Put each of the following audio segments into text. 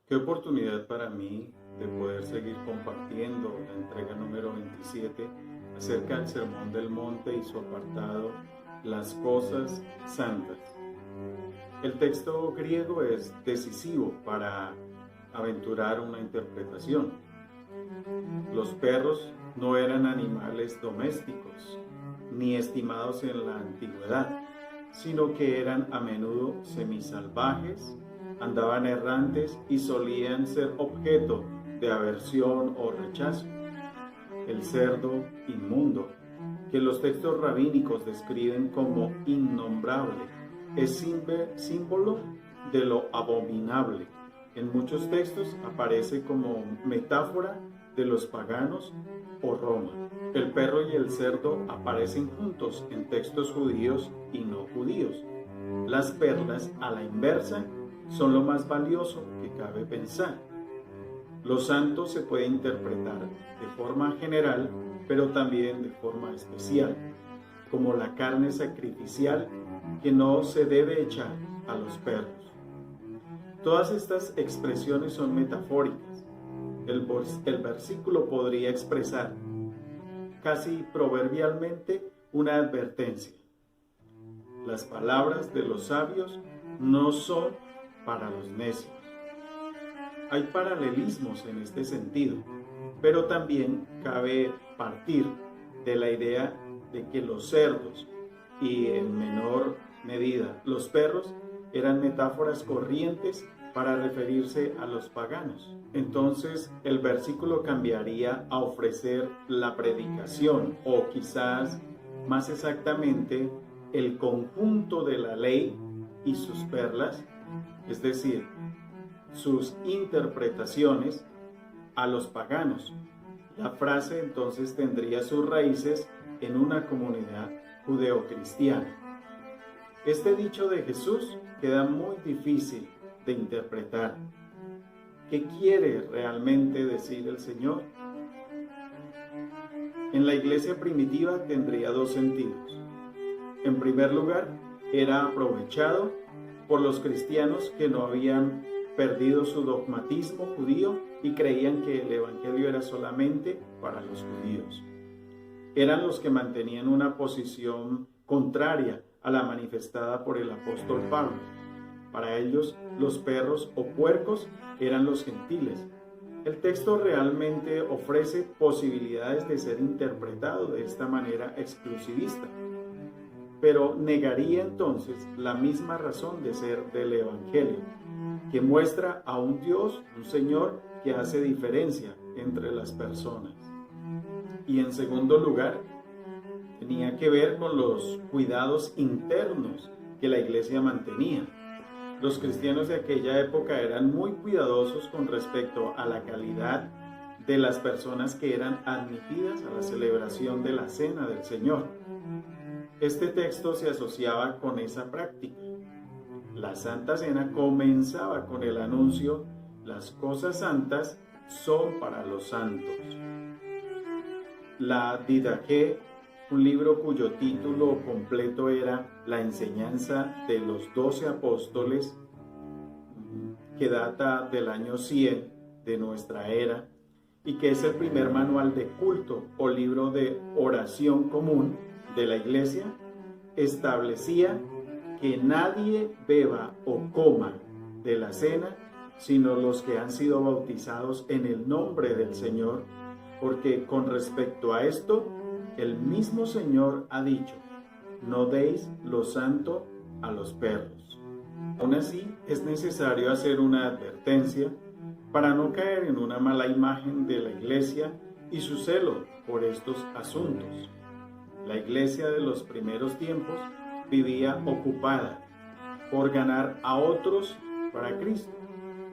Qué oportunidad para mí de poder seguir compartiendo la entrega número 27 acerca del Sermón del Monte y su apartado Las cosas santas. El texto griego es decisivo para aventurar una interpretación. Los perros no eran animales domésticos ni estimados en la antigüedad, sino que eran a menudo semisalvajes, andaban errantes y solían ser objeto de aversión o rechazo. El cerdo inmundo, que los textos rabínicos describen como innombrable, es símbolo de lo abominable. En muchos textos aparece como metáfora de los paganos o Roma. El perro y el cerdo aparecen juntos en textos judíos y no judíos. Las perlas, a la inversa, son lo más valioso que cabe pensar. Lo santo se puede interpretar de forma general, pero también de forma especial, como la carne sacrificial que no se debe echar a los perros. Todas estas expresiones son metafóricas. El versículo podría expresar casi proverbialmente una advertencia. Las palabras de los sabios no son para los necios. Hay paralelismos en este sentido, pero también cabe partir de la idea de que los cerdos y en menor medida los perros eran metáforas corrientes para referirse a los paganos. Entonces el versículo cambiaría a ofrecer la predicación o quizás más exactamente el conjunto de la ley y sus perlas, es decir, sus interpretaciones a los paganos. La frase entonces tendría sus raíces en una comunidad judeocristiana. Este dicho de Jesús queda muy difícil de interpretar. ¿Qué quiere realmente decir el Señor? En la iglesia primitiva tendría dos sentidos. En primer lugar, era aprovechado por los cristianos que no habían perdido su dogmatismo judío y creían que el evangelio era solamente para los judíos. Eran los que mantenían una posición contraria a la manifestada por el apóstol Pablo. Para ellos, los perros o puercos eran los gentiles. El texto realmente ofrece posibilidades de ser interpretado de esta manera exclusivista, pero negaría entonces la misma razón de ser del evangelio, que muestra a un Dios, un Señor, que hace diferencia entre las personas. Y en segundo lugar, tenía que ver con los cuidados internos que la iglesia mantenía. Los cristianos de aquella época eran muy cuidadosos con respecto a la calidad de las personas que eran admitidas a la celebración de la Cena del Señor. Este texto se asociaba con esa práctica. La Santa Cena comenzaba con el anuncio: las cosas santas son para los santos. La Didaqué, un libro cuyo título completo era La enseñanza de los 12 apóstoles, que data del año 100 de nuestra era y que es el primer manual de culto o libro de oración común de la iglesia, establecía que nadie beba o coma de la cena sino los que han sido bautizados en el nombre del Señor, porque con respecto a esto, el mismo Señor ha dicho: no deis lo santo a los perros. Aún así, es necesario hacer una advertencia para no caer en una mala imagen de la iglesia y su celo por estos asuntos. La iglesia de los primeros tiempos vivía ocupada por ganar a otros para Cristo,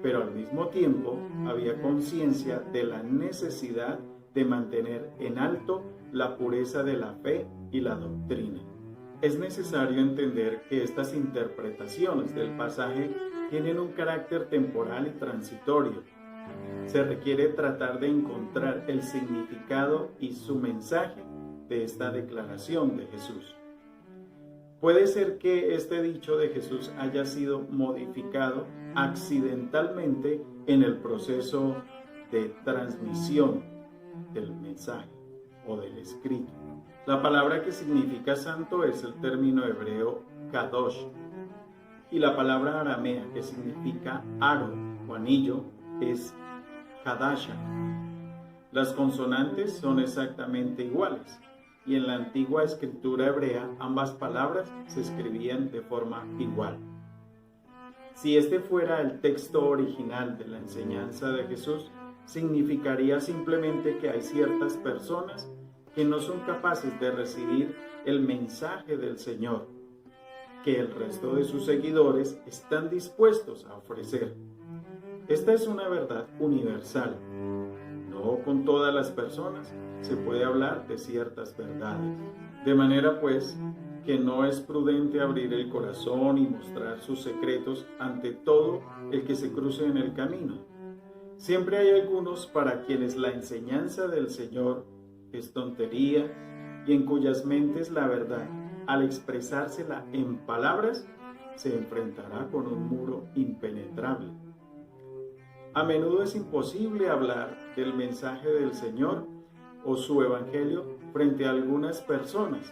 pero al mismo tiempo había conciencia de la necesidad de mantener en alto la pureza de la fe y la doctrina. Es necesario entender que estas interpretaciones del pasaje tienen un carácter temporal y transitorio. Se requiere tratar de encontrar el significado y su mensaje de esta declaración de Jesús. Puede ser que este dicho de Jesús haya sido modificado accidentalmente en el proceso de transmisión del mensaje o del escrito. La palabra que significa santo es el término hebreo kadosh, y la palabra aramea que significa aro o anillo es kadasha. Las consonantes son exactamente iguales, y en la antigua escritura hebrea ambas palabras se escribían de forma igual. Si este fuera el texto original de la enseñanza de Jesús, significaría simplemente que hay ciertas personas que no son capaces de recibir el mensaje del Señor, que el resto de sus seguidores están dispuestos a ofrecer. Esta es una verdad universal. No con todas las personas se puede hablar de ciertas verdades. De manera pues que no es prudente abrir el corazón y mostrar sus secretos ante todo el que se cruce en el camino. Siempre hay algunos para quienes la enseñanza del Señor es tontería y en cuyas mentes la verdad, al expresársela en palabras, se enfrentará con un muro impenetrable. A menudo es imposible hablar del mensaje del Señor o su evangelio frente a algunas personas.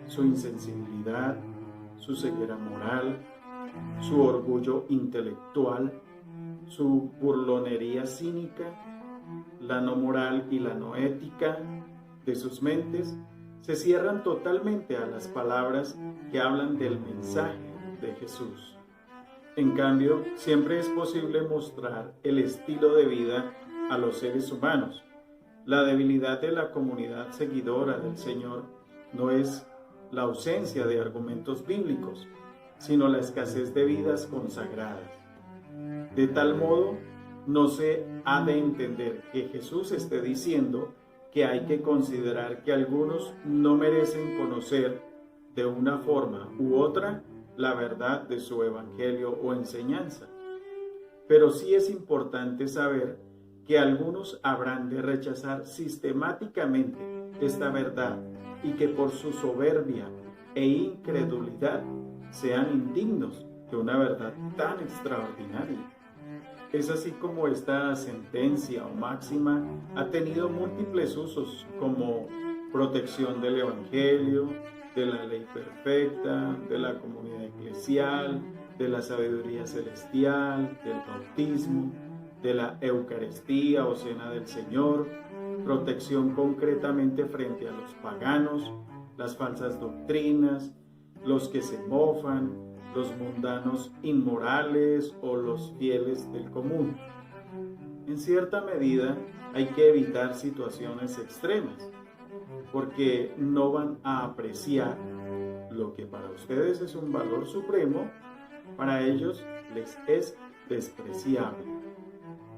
Su insensibilidad, su ceguera moral, su orgullo intelectual, su burlonería cínica, la no moral y la no ética de sus mentes se cierran totalmente a las palabras que hablan del mensaje de Jesús. En cambio, siempre es posible mostrar el estilo de vida a los seres humanos. La debilidad de la comunidad seguidora del Señor no es la ausencia de argumentos bíblicos, sino la escasez de vidas consagradas. De tal modo, no se ha de entender que Jesús esté diciendo que hay que considerar que algunos no merecen conocer de una forma u otra la verdad de su evangelio o enseñanza. Pero sí es importante saber que algunos habrán de rechazar sistemáticamente esta verdad y que por su soberbia e incredulidad sean indignos de una verdad tan extraordinaria. Es así como esta sentencia o máxima ha tenido múltiples usos como protección del evangelio, de la ley perfecta, de la comunidad eclesial, de la sabiduría celestial, del bautismo, de la Eucaristía o Cena del Señor, protección concretamente frente a los paganos, las falsas doctrinas, los que se mofan, los mundanos inmorales o los fieles del común. En cierta medida hay que evitar situaciones extremas, porque no van a apreciar lo que para ustedes es un valor supremo, para ellos les es despreciable.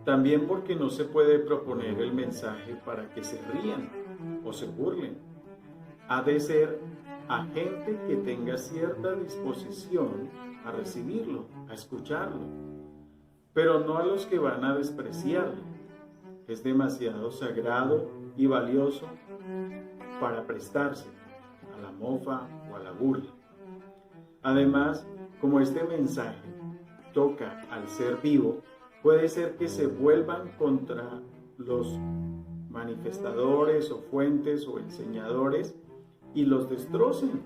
También porque no se puede proponer el mensaje para que se rían o se burlen. Ha de ser a gente que tenga cierta disposición a recibirlo, a escucharlo, pero no a los que van a despreciarlo. Es demasiado sagrado y valioso para prestarse a la mofa o a la burla. Además, como este mensaje toca al ser vivo, puede ser que se vuelvan contra los manifestadores o fuentes o enseñadores y los destrocen.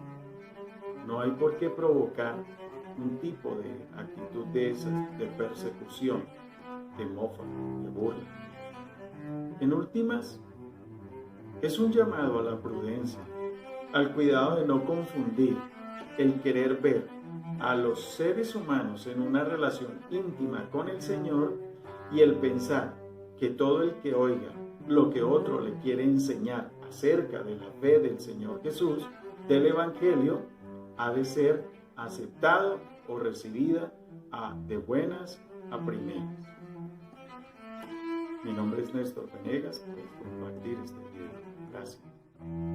No hay por qué provocar un tipo de actitud de esas, de persecución, de mofa, de burla. En últimas, es un llamado a la prudencia, al cuidado de no confundir el querer ver a los seres humanos en una relación íntima con el Señor y el pensar que todo el que oiga lo que otro le quiere enseñar acerca de la fe del Señor Jesús, del Evangelio, ha de ser aceptado o recibida de buenas a primeras. Mi nombre es Néstor Venegas, por compartir este video. Gracias.